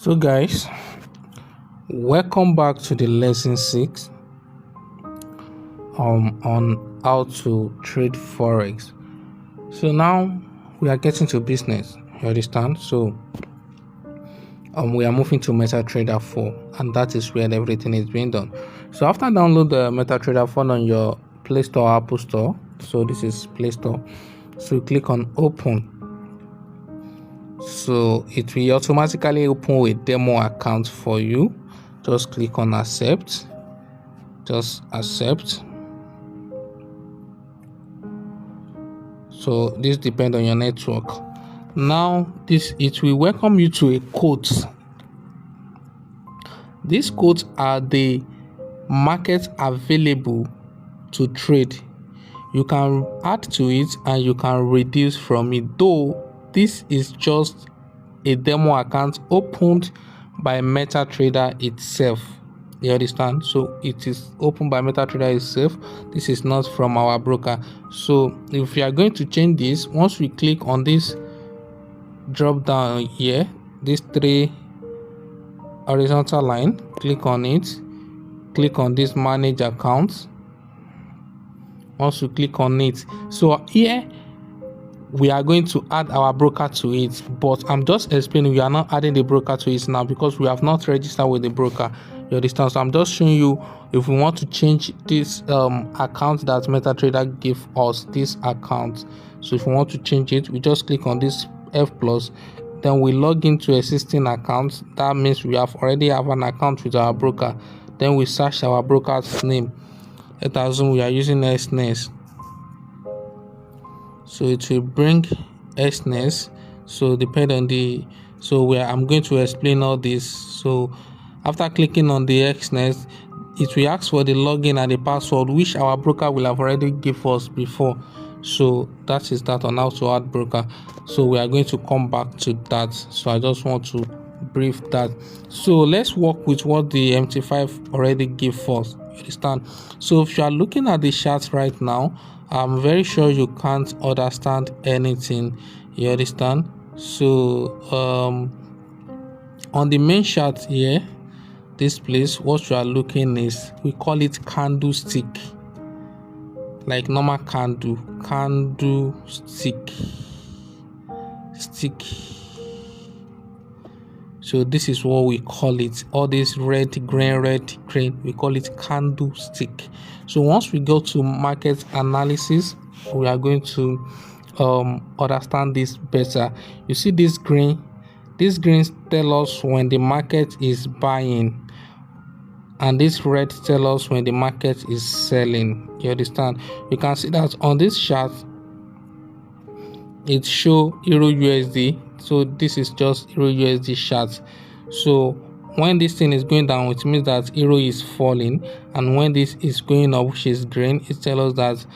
So guys, welcome back to the lesson 6 on how to trade forex. So now we are getting to business, you understand? So we are moving to MetaTrader 4, and that is where everything is being done. So after download the MetaTrader 4 on your Play Store or Apple Store, so this is Play Store, so you click on open. So it will automatically open a demo account for you. Just click on accept. Just accept. So this depends on your network. Now it will welcome you to a quote. These quotes are the markets available to trade. You can add to it and you can reduce from it, though this is just a demo account opened by MetaTrader itself. You understand? So it is opened by MetaTrader itself. This is not from our broker. So if we are going to change this, once we click on this drop down here, this 3 horizontal line, click on it, click on this manage accounts. Once you click on it, so here we are going to add our broker to it, but I'm just explaining we are not adding the broker to it now because we have not registered with the broker. You understand? So I'm just showing you if we want to change this account that MetaTrader give us, this account. So if we want to change it, we just click on this F plus, then we log into existing account. That means we already have an account with our broker. Then we search our broker's name. Let's assume we are using SNES. So it will bring SNES. So depend on the I'm going to explain all this. So after clicking on the SNES, it will ask for the login and the password, which our broker will have already give us before. So that is that on how to add broker. So we are going to come back to that. So I just want to brief that. So let's work with what the MT5 already give us. You understand? So if you are looking at the chart right now, I'm very sure you can't understand anything. You understand? So on the main chart here, this place, what you are looking is, we call it candlestick, like normal candle stick. So this is what we call it. All this red green, we call it candlestick. So once we go to market analysis, we are going to understand this better. You see this green, these greens tell us when the market is buying, and this red tell us when the market is selling. You understand? You can see that on this chart it show Euro USD. So this is just Euro USD chart. So when this thing is going down, it means that Euro is falling, and when this is going up, which is green, it tells us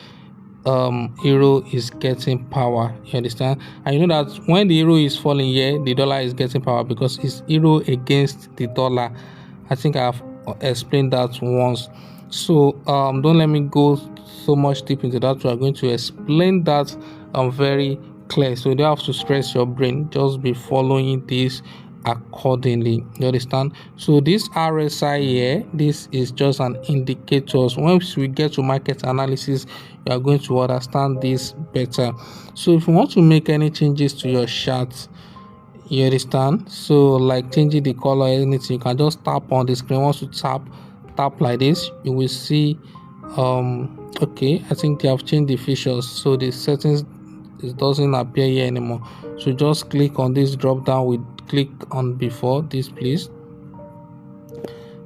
that Euro is getting power. You understand? And you know that when the Euro is falling here, the dollar is getting power because it's Euro against the dollar. I think I've explained that once. So don't let me go so much deep into that. We are going to explain that very clear, so you don't have to stress your brain. Just be following this accordingly. You understand? So this RSI here, this is just an indicator. Once we get to market analysis, you are going to understand this better. So if you want to make any changes to your chart, you understand, so like changing the color or anything, you can just tap on the screen. Once you tap like this, you will see okay, I think they have changed the features, so the settings, it doesn't appear here anymore. So just click on this drop down we click on before this, please.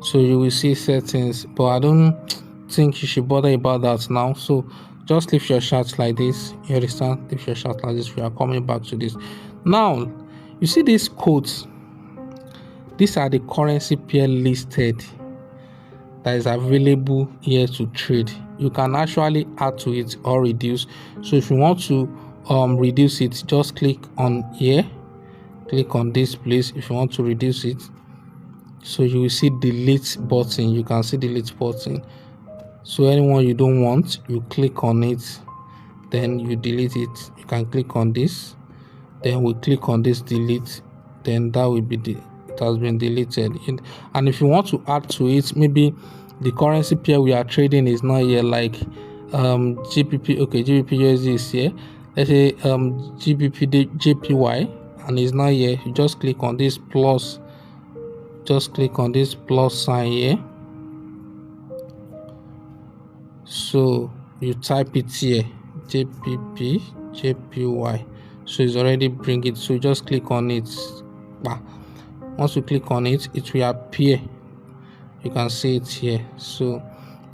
So you will see settings, but I don't think you should bother about that now. So just leave your chart like this. You understand? Leave your chart like this. We are coming back to this now. You see these quotes, these are the currency pair listed that is available here to trade. You can actually add to it or reduce. So if you want to reduce it, just click on here, click on this place. If you want to reduce it, so you will see delete button. You can see delete button. So anyone you don't want, you click on it, then you delete it. You can click on this, then we click on this delete, then that will be it has been deleted. And if you want to add to it, maybe the currency pair we are trading is not here, like GBP. Okay, GBP USD is here. Let's say GBP JPY, and it's not here. You just click on this plus, just click on this plus sign here. So you type it here, JPP JPY. So it's already bring it. So just click on it. Once you click on it, it will appear. You can see it here. So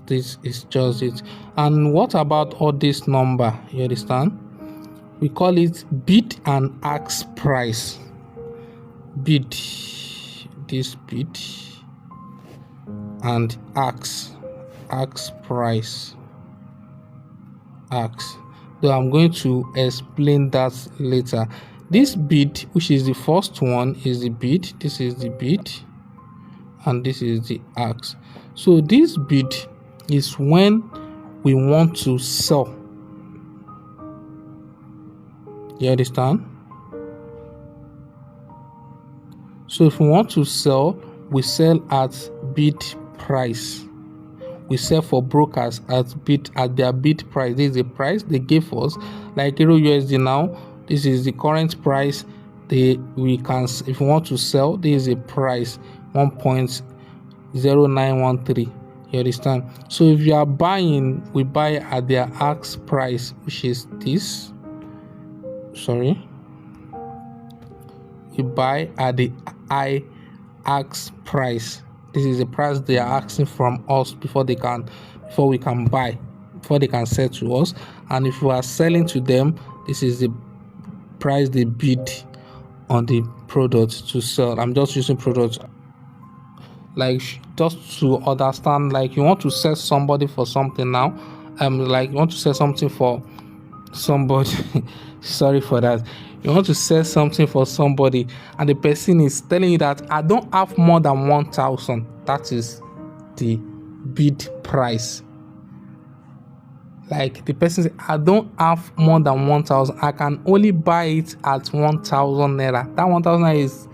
this is just it. And what about all this number? You understand? We call it bid and ask price. Bid, this bid, and ask price. Ask. So I'm going to explain that later. This bid, which is the first one, is the bid. This is the bid, and this is the ask. So this bid is when we want to sell. You understand? So if we want to sell, we sell at bid price. We sell for brokers at their bid price. This is the price they gave us. Like Euro USD now, this is the current price. We can, if we want to sell, this is a price 1.0913. You understand? So if you are buying, we buy at their ask price, which is this. Sorry, we buy at the ask price. This is the price they are asking from us before we can sell to us. And if we are selling to them, this is the price they bid on the product to sell. I'm just using products like just to understand. Like you want to sell somebody for something now. Like you want to sell something for somebody. Sorry for that. You want to sell something for somebody, and the person is telling you that I don't have more than 1,000. That is the bid price. Like the person says, I don't have more than 1,000. I can only buy it at 1,000 naira. That 1,000 naira is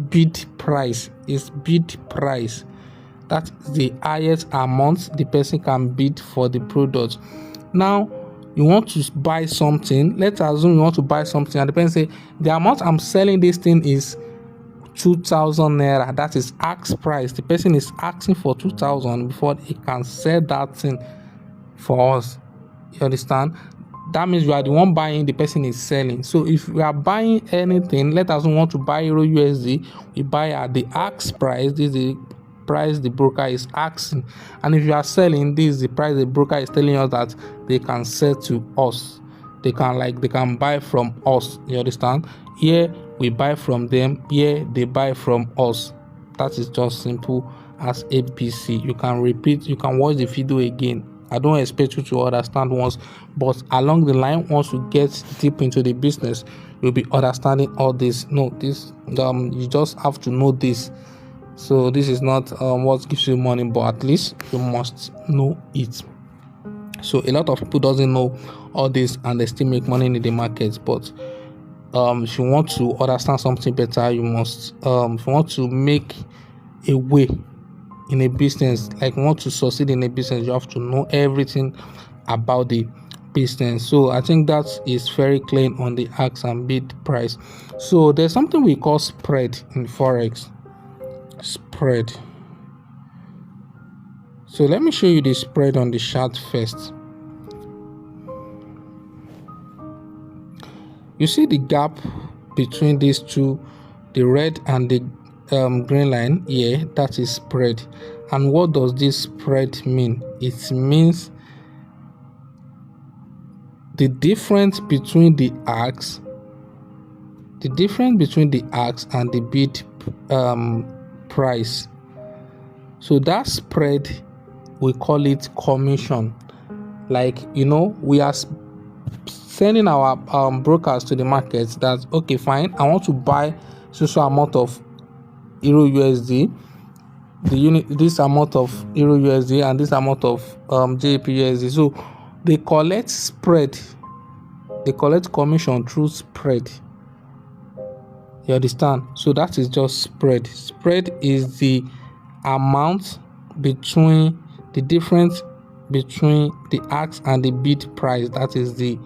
bid price. Is bid price. That's the highest amount the person can bid for the product. Now, you want to buy something. Let's assume you want to buy something, and the person say the amount I'm selling this thing is 2,000 naira. That is ask price. The person is asking for 2,000 before he can sell that thing for us. You understand? That means you are the one buying, the person is selling. So if we are buying anything, let us want to buy Euro USD, we buy at the ask price. This is the price the broker is asking. And if you are selling, this is the price the broker is telling us that they can sell to us. They can buy from us. You understand? Here we buy from them, here they buy from us. That is just simple as ABC. You can repeat, you can watch the video again. I don't expect you to understand once, but along the line, once you get deep into the business, you'll be understanding all this. No, this you just have to know this. So this is not what gives you money, but at least you must know it. So a lot of people doesn't know all this, and they still make money in the markets. But if you want to understand something better, you must if you want to make a way in a business, like you want to succeed in a business, you have to know everything about the business. So I think that is very clear on the ask and bid price. So there's something we call spread in forex. Spread. So let me show you the spread on the chart first. You see the gap between these two, the red and the green line here, that is spread. And what does this spread mean? It means the difference between the ask and the bid price. So that spread, we call it commission. Like, you know, we are sending our brokers to the market that, okay, fine, I want to buy so amount of Euro USD, this amount of Euro USD and this amount of JP USD. So they collect spread, they collect commission through spread. You understand? So that is just spread. Spread is the amount between the difference between the ask and the bid price. That is the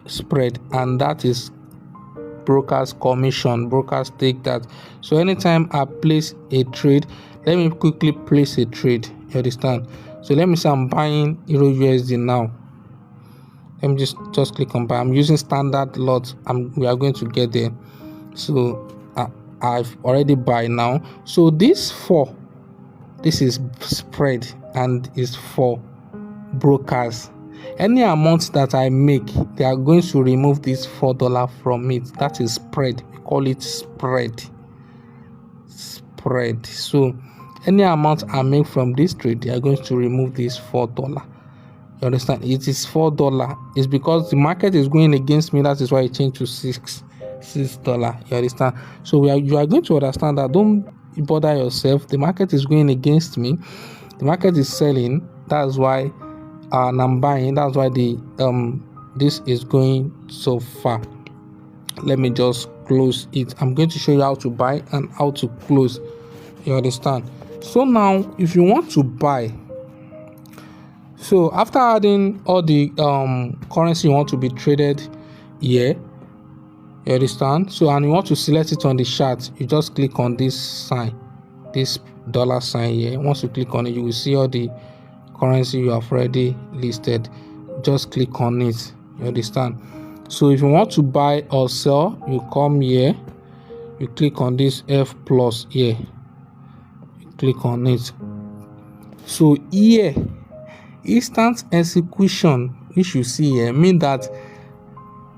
spread, and that is brokers commission. Brokers take that. So anytime I place a trade, let me quickly place a trade. You understand? So let me say I'm buying Euro USD now. Let me just click on buy. I'm using standard lot. We are going to get there. So I've already buy now. So this is spread and is for brokers. Any amount that I make, they are going to remove this $4 from it. That is spread. We call it spread. So any amount I make from this trade, they are going to remove this $4. You understand? It is $4. It's because the market is going against me. That is why it changed to $6. You understand? So you are going to understand that. Don't bother yourself. The market is going against me. The market is selling. That's why and I'm buying. That's why this is going so far. Let me just close it. I'm going to show you how to buy and how to close. You understand? So now if you want to buy, so after adding all the currency you want to be traded here, you understand? So and you want to select it on the chart, you just click on this sign, this dollar sign here. Once you click on it, you will see all the currency you have already listed. Just click on it. You understand? So if you want to buy or sell, you come here, you click on this F plus here, you click on it. So here, instant execution, which you see here, mean that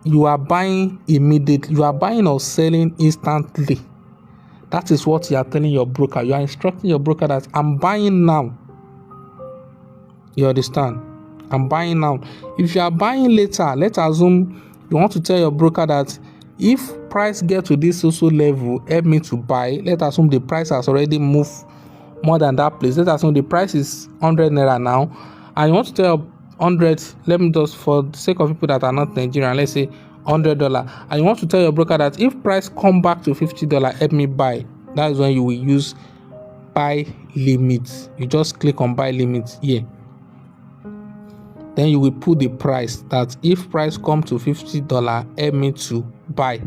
you are buying immediately. You are buying or selling instantly. That is what you are telling your broker. You are instructing your broker that I'm buying now. You understand? I'm buying now. If you are buying later, let's assume you want to tell your broker that if price get to this social level, help me to buy. Let's assume the price has already moved more than that place. Let's assume the price is 100 naira now, and you want to tell 100. Let me just, for the sake of people that are not Nigerian, let's say $100, and you want to tell your broker that if price come back to $50, help me buy. That is when you will use buy limit. You just click on buy limit here. Then you will put the price that if price come to $50, help me to buy.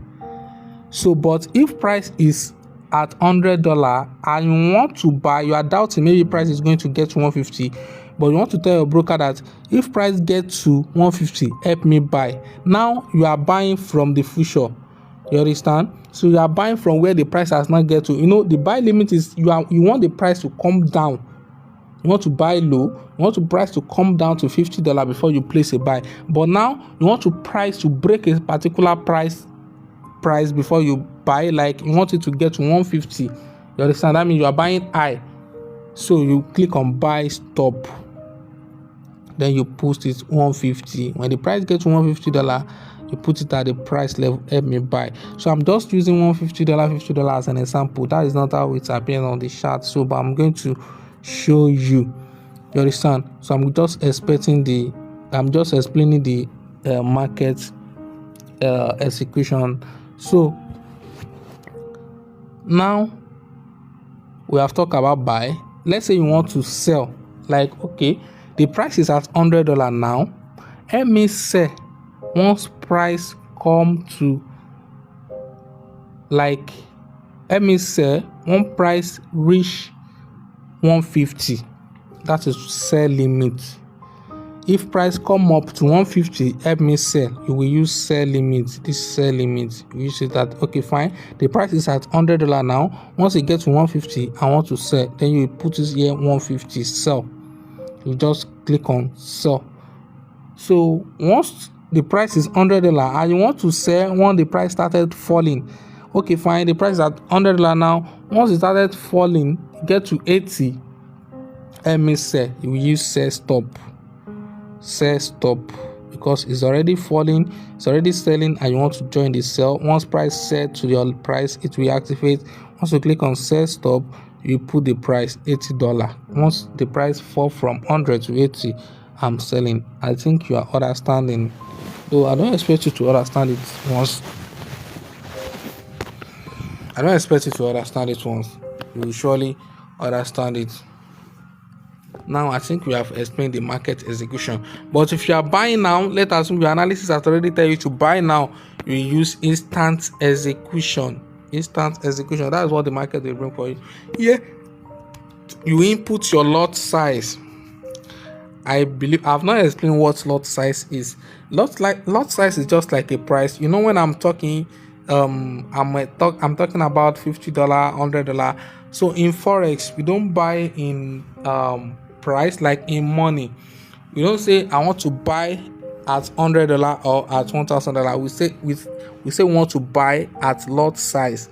So, but if price is at $100 and you want to buy, you are doubting maybe price is going to get to 150, but you want to tell your broker that if price gets to 150, help me buy. Now you are buying from the future. You understand? So you are buying from where the price has not get to. You know, the buy limit is you want the price to come down. You want to buy low, you want the price to come down to $50 before you place a buy. But now you want to price to break a particular price before you buy, like you want it to get to 150. You understand? That means you are buying high. So you click on buy stop. Then you post it 150. When the price gets to $150, you put it at the price level, help me buy. So I'm just using $50 as an example. That is not how it's appearing on the chart. So but I'm going to show you. You understand? So I'm just explaining the market execution. So now we have talked about buy. Let's say you want to sell. Like, okay, the price is at $100 now. Let me sell once price come to, like, let me sell one price reach 150. That is sell limit. If price come up to 150, help me sell. You will use sell limit. This sell limit, you see that, okay, fine, the price is at $100 now. Once it gets to 150, I want to sell. Then you put it here 150, sell. You just click on sell. So once the price is $100 and you want to sell when the price started falling, okay, fine, the price is at $100 now. Once it started falling, get to 80, let me sell. You will use sell stop. Sell stop, because it's already falling, it's already selling, and you want to join the sell. Once price set to your price, it will activate. Once you click on sell stop, you put the price $80. Once the price fall from 100 to 80, I'm selling. I think you are understanding, though I don't expect you to understand it once. I don't expect you to understand it once. You will surely understand it. Now I think we have explained the market execution. But if you are buying now, let us assume your analysis has already tell you to buy now. You use instant execution. Instant execution. That is what the market will bring for you. Yeah, you input your lot size. I believe I've not explained what lot size is. Lot size is just like a price. You know, when I'm talking, I'm talking about $50, $100. So in forex, we don't buy in price like in money. We don't say I want to buy at $100 or at $1,000. We say we want to buy at lot size.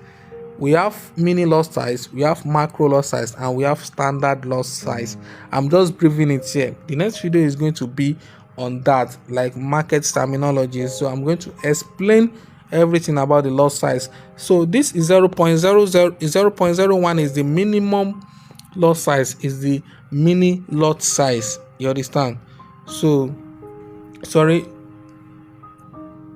We have mini lot size, we have macro lot size, and we have standard lot size. I'm just briefing it here. The next video is going to be on that, like market terminology. So I'm going to explain everything about the lot size. So this is 0.01 is the minimum lot size, is the mini lot size. You understand? So sorry,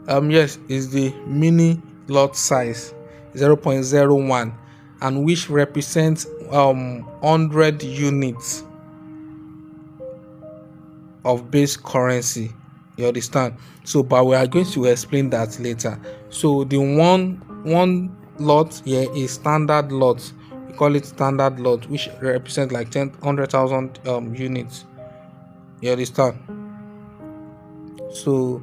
yes, is the mini lot size 0.01, and which represents 100 units of base currency. You understand? So but we are going to explain that later. So the one lot here is standard lot. We call it standard lot, which represents like 100,000 units. You understand? So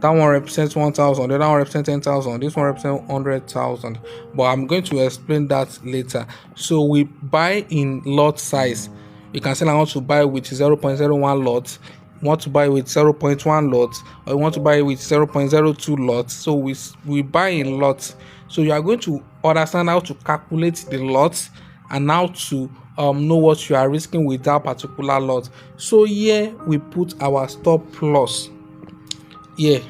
that one represents 1,000, the other one represents 10,000, this one represents 100,000. But I'm going to explain that later. So we buy in lot size. You can say I want to buy with 0.01 lot, want to buy with 0.1 lot, or you want to buy with 0.02 lot. So we buy in lots. So you are going to understand how to calculate the lots and how to know what you are risking with that particular lot. So here we put our stop loss. Here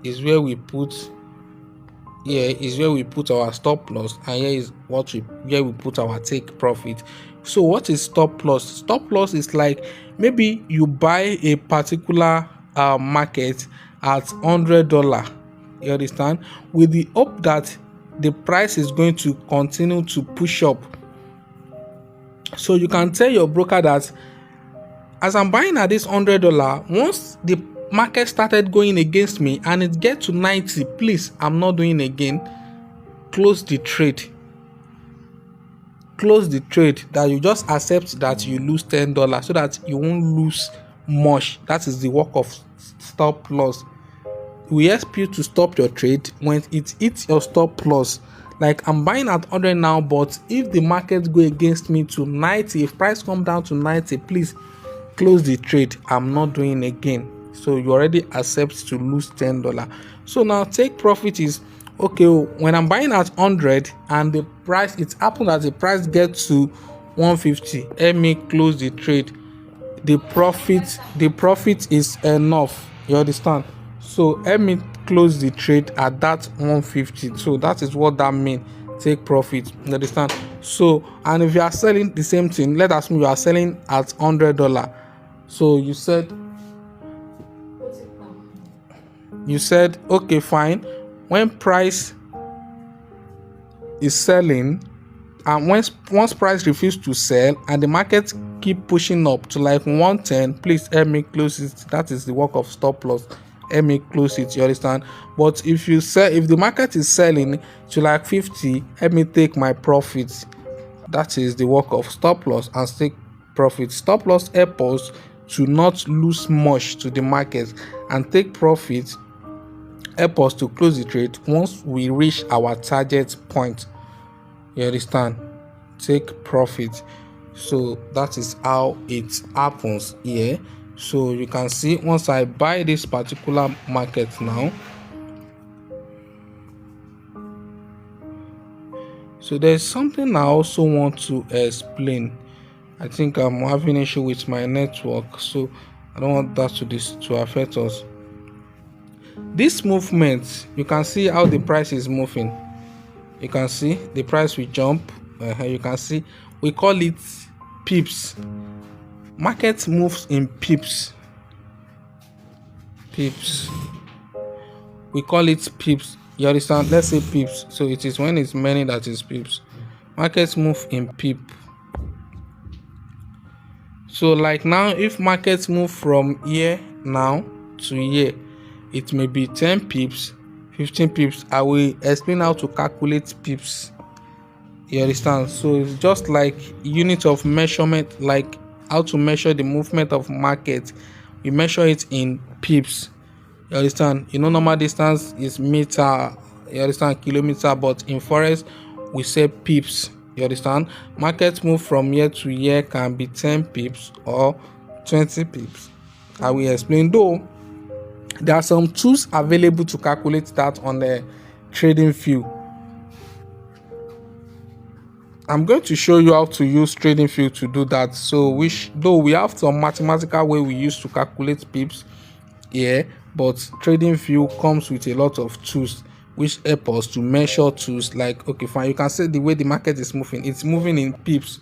is where we put our stop loss, and here is where we put our take profit. So what is stop loss? Stop loss is like maybe you buy a particular market at $100. You understand? With the hope that the price is going to continue to push up. So you can tell your broker that as I'm buying at this $100, once the market started going against me and it get to 90, please, I'm not doing again. Close the trade. Close the trade. That you just accept that you lose $10 so that you won't lose much. That is the work of stop loss. We ask you to stop your trade when it hits your stop loss. Like I'm buying at 100 now, but if the market go against me to 90, if price come down to 90, please close the trade. I'm not doing again. So you already accept to lose $10. So now take profit is okay. When I'm buying at 100 and the price, it happened that the price gets to 150, let me close the trade. The profit is enough. You understand? So let me close the trade at that 150. So that is what that means. Take profit. You understand? So, and if you are selling the same thing, let us know you are selling at $100. So you said okay, fine. When price is selling, and once price refuses to sell and the market keep pushing up to like 110, please help me close it. That is the work of stop loss. Help me close it. You understand? But if the market is selling to like 50, help me take my profit. That is the work of stop loss and take profit. Stop loss help us to not lose much to the market, and take profit help us to close the trade once we reach our target point. You understand? Take profit. So that is how it happens here. So you can see once I buy this particular market now, so there's something I also want to explain. I think I'm having an issue with my network, so I don't want that to affect us. This movement, you can see how the price is moving. You can see the price will jump. You can see we call it pips. Market moves in pips. We call it pips. You understand? Let's say pips. So it is when it's many that is pips. Markets move in pip. So like now, if markets move from here now to here, it may be 10 pips, 15 pips. I will explain how to calculate pips. You understand? So it's just like unit of measurement, like how to measure the movement of market. We measure it in pips. You understand? Normal distance is meter, you understand, kilometer, but in forex we say pips. You understand? Markets move from here to here can be 10 pips or 20 pips. I will explain, though there are some tools available to calculate that on the trading view. I'm going to show you how to use trading view to do that. So though we have some mathematical way we use to calculate pips here, but trading view comes with a lot of tools which help us to measure tools. Like, okay, fine, you can see the way the market is moving, it's moving in pips.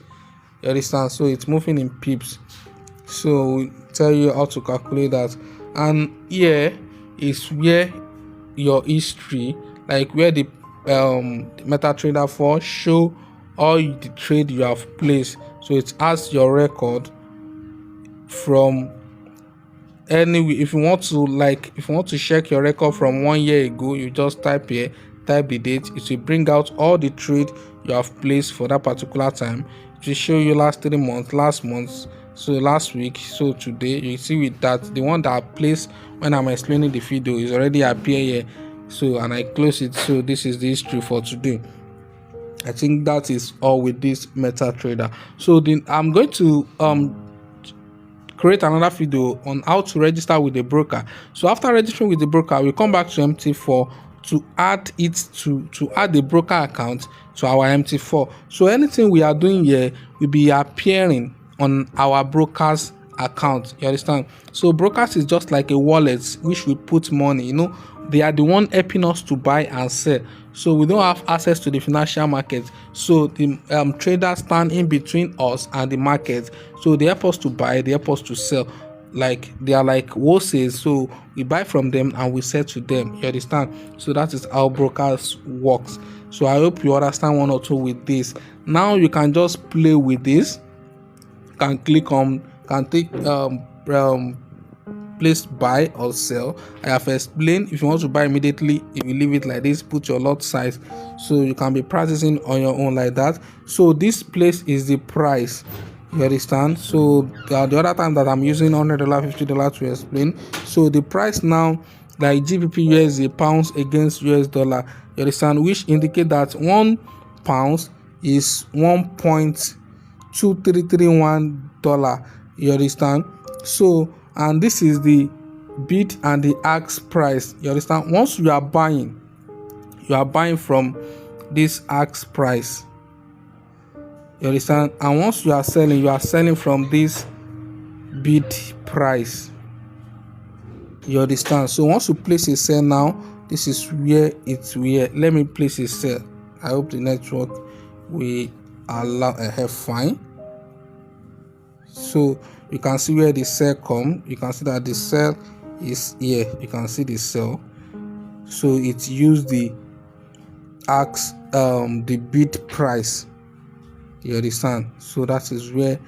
You understand? So it's moving in pips. So we tell you how to calculate that. And here is where your history, like where the MetaTrader 4 show all the trade you have placed. So it has your record from anyway. If you want to check your record from 1 year ago, you just type here, type the date. It will bring out all the trade you have placed for that particular time. It will show you last 3 months, last month, so last week, so today. You see with that, the one that I placed when I'm explaining the video is already appear here. So, and I close it. So this is the history for today. I think that is all with this MetaTrader. So then I'm going to create another video on how to register with the broker. So after registering with the broker, we come back to MT4 to add it to add the broker account to our MT4. So anything we are doing here will be appearing on our broker's account. You understand? So brokers is just like a wallet which we put money. They are the one helping us to buy and sell. So we don't have access to the financial market. So the traders stand in between us and the market. So they help us to buy, they help us to sell. Like they are like wholesale. So we buy from them and we sell to them. You understand? So that is how brokers works. So I hope you understand one or two with this. Now you can just play with this. Can click on, can take place buy or sell. I have explained, if you want to buy immediately, you will leave it like this, put your lot size, so you can be practicing on your own like that. So this place is the price. You understand? So the other time that I'm using $100, $50 to explain. So the price now, like GBP USD, pounds against US dollar, you understand, which indicate that 1 pound is $1.2331. You understand? So, and this is the bid and the ask price. You understand? Once you are buying from this ask price. You understand? And once you are selling from this bid price. You understand? So once you place a sell now, this is where it's where. Let me place a sell. I hope the network will allow fine. So you can see where the sell come. You can see that the sell is here. You can see the sell. So it used the ask the bid price. You understand? So that is where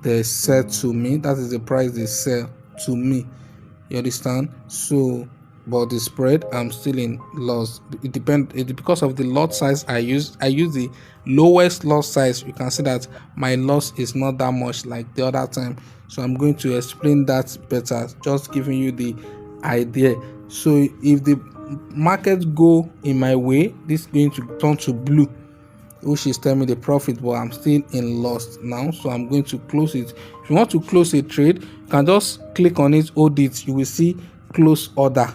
they sell to me. That is the price they sell to me. You understand? So but the spread, I'm still in loss. It depends because of the lot size I use the lowest lot size. You can see that my loss is not that much like the other time. So I'm going to explain that better, just giving you the idea. So if the market go in my way, this is going to turn to blue, which is telling me the profit, but I'm still in loss now. So I'm going to close it. If you want to close a trade, you can just click on it, hold it, you will see close order.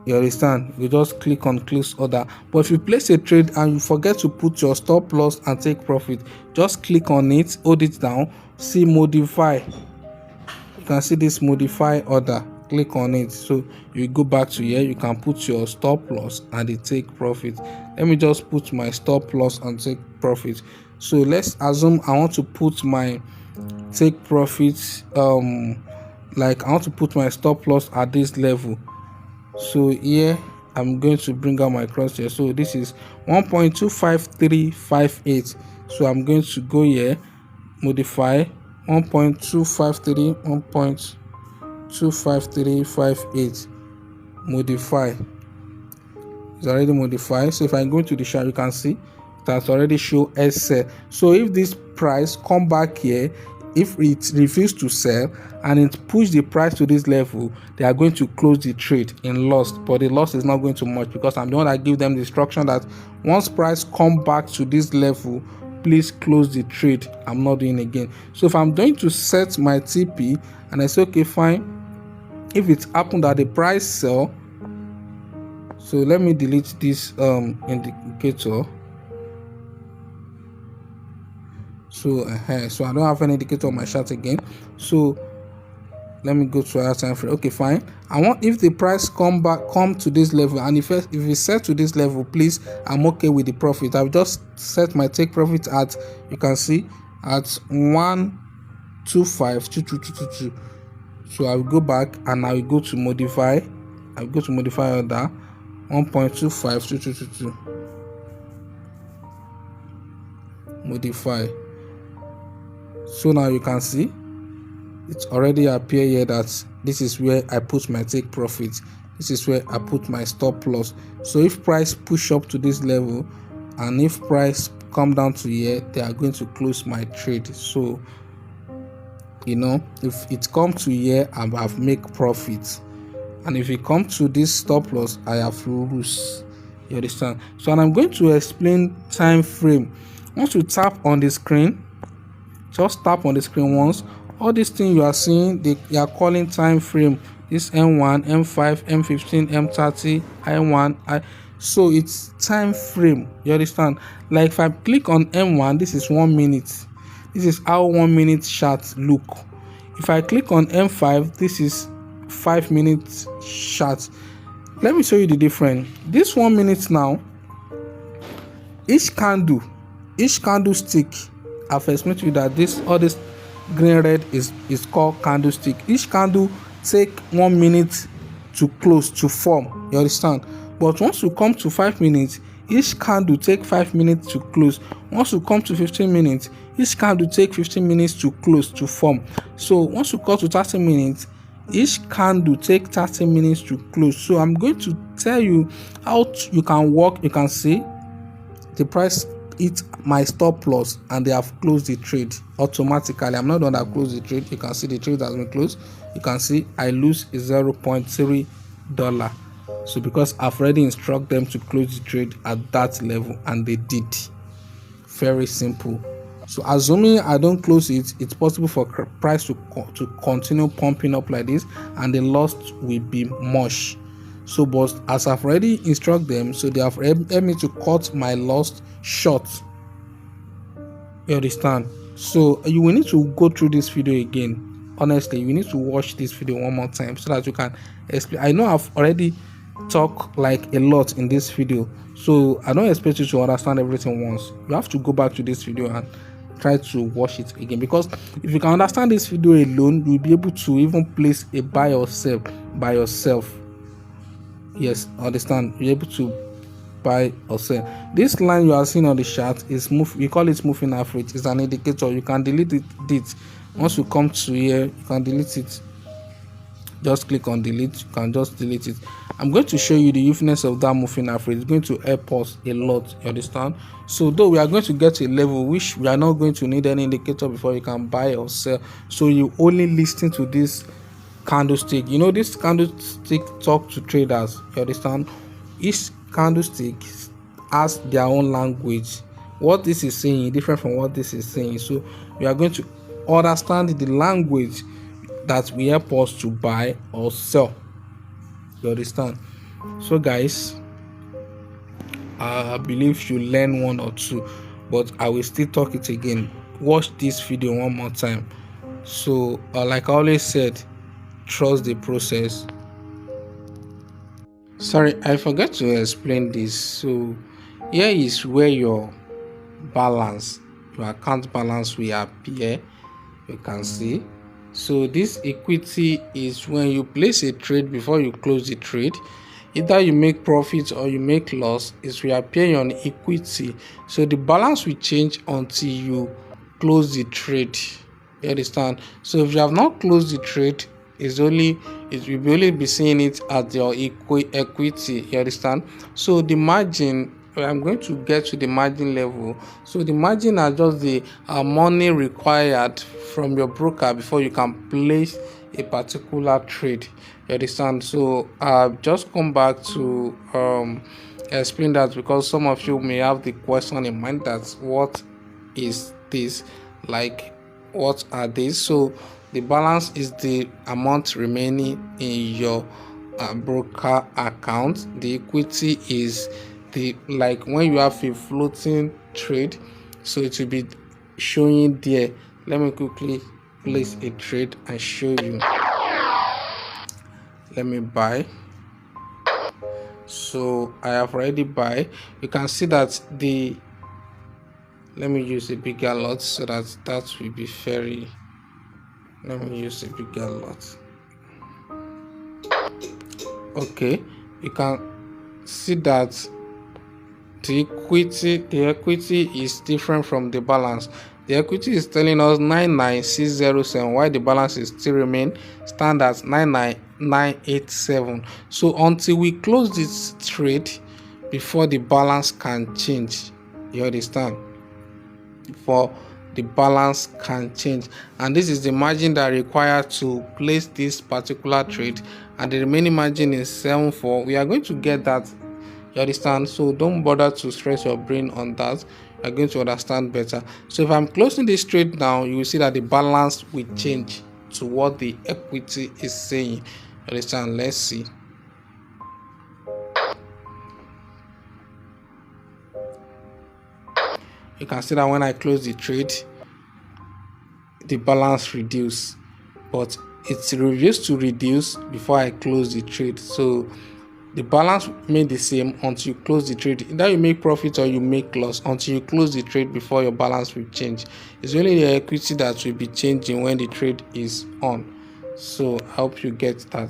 You understand? You just click on close order. But if you place a trade and you forget to put your stop loss and take profit, just click on it, hold it down, see modify. You can see this modify order. Click on it. So you go back to here, you can put your stop loss and the take profit. Let me just put my stop loss and take profit. So let's assume I want to put my take profit like I want to put my stop loss at this level. So here I'm going to bring out my cross here. So this is 1.25358. So I'm going to go here, modify 1.253, 1.25358, modify. It's already modified. So if I go to the chart, you can see that's already show sell. So if this price come back here, if it refuses to sell and it push the price to this level, they are going to close the trade in loss. But the loss is not going to much because I'm the one that give them the instruction that once price come back to this level, please close the trade. I'm not doing again. So if I'm going to set my TP and I say okay fine, if it happened that the price sell, so let me delete this indicator. So so I don't have any indicator on my chart again. So let me go to our time frame. Okay fine, I want if the price come to this level, and if it set to this level, please, I'm okay with the profit. I've just set my take profit at, you can see, at 1252222. so I will go back and I will go to modify. I'll go to modify order 1.252222, modify. So now you can see it's already appear here that this is where I put my take profit, this is where I put my stop loss. So if price push up to this level and if price come down to here, they are going to close my trade. So you know, if it come to here, I have make profit, and if it come to this stop loss, I have lose. You understand? So and I'm going to explain time frame. Once you tap on the screen, just tap on the screen once, all these things you are seeing, they are calling time frame. This M1, M5, M15, M30, I1, so it's time frame. You understand? Like if I click on M1, this is 1 minute. This is how 1 minute chart look. If I click on M5, this is 5 minutes chart. Let me show you the difference. This 1 minute now, each candlestick, I've explained to you that all this green red is called candlestick. Each candle take 1 minute to close, to form. You understand? But once you come to 5 minutes, each candle take 5 minutes to close. Once you come to 15 minutes, each candle take 15 minutes to close, to form. So once you come to 30 minutes, each candle take 30 minutes to close. So I'm going to tell you how you can work. You can see the price hit my stop loss and they have closed the trade automatically. I'm not the one that closed the trade. You can see the trade has been closed. You can see I lose $0.3. So because I've already instructed them to close the trade at that level, and they did. Very simple. So assuming I don't close it, it's possible for price to continue pumping up like this, and the loss will be much. So but as I've already instructed them, so they have helped me to cut my loss short. You understand? So you will need to go through this video again. Honestly, you need to watch this video one more time so that you can explain. I know I've already talked like a lot in this video, so I don't expect you to understand everything once. You have to go back to this video and try to watch it again, because if you can understand this video alone, you'll be able to even place a buy or sell by yourself. Yes, understand? You're able to buy or sell. This line you are seeing on the chart is we call it moving average. It's an indicator. You can delete it. Once you come to here, you can delete it. Just click on delete. You can just delete it. I'm going to show you the usefulness of that moving average. It's going to help us a lot. You understand? So though we are going to get to a level which we are not going to need any indicator before you can buy or sell, so you only listen to this candlestick. You know, this candlestick talk to traders. You understand? Each candlestick has their own language. What this is saying is different from what this is saying. So we are going to understand the language that will help us to buy or sell. You understand? So guys, I believe you learn one or two, but I will still talk it again. Watch this video one more time. So like I always said, trust the process. Sorry, I forgot to explain this. So here is where your balance, your account balance will appear. You can see. So this equity is when you place a trade before you close the trade. either you make profit or you make loss, is reappearing on equity. So the balance will change until you close the trade. You understand? So if you have not closed the trade, it will be only be seeing it at your equity. You understand? So the margin, I'm going to get to the margin level. So the margin are just the money required from your broker before you can place a particular trade. You understand? So just come back to explain that, because some of you may have the question in mind that what is this, like what are these. So the balance is the amount remaining in your broker account. The equity is the, like when you have a floating trade, so it will be showing there. Let me quickly place a trade and show you. Let me buy. So I have already buy. You can see that the, let me use a bigger lot so that will be very, let me use a bigger lot. Okay, you can see that the equity is different from the balance. The equity is telling us 99607, while the balance is still remain standard 99987. So until we close this trade before the balance can change, you understand? For the balance can change, and this is the margin that required to place this particular trade, and the remaining margin is 74. We are going to get that. You understand? So don't bother to stress your brain on that. You're going to understand better. So if I'm closing this trade now, you will see that the balance will change to what the equity is saying. You understand? Let's see. You can see that when I close the trade, the balance reduce, but it refused to reduce before I close the trade. So the balance remain the same until you close the trade. Either you make profit or you make loss until you close the trade before your balance will change. It's only the equity that will be changing when the trade is on. So I hope you get that.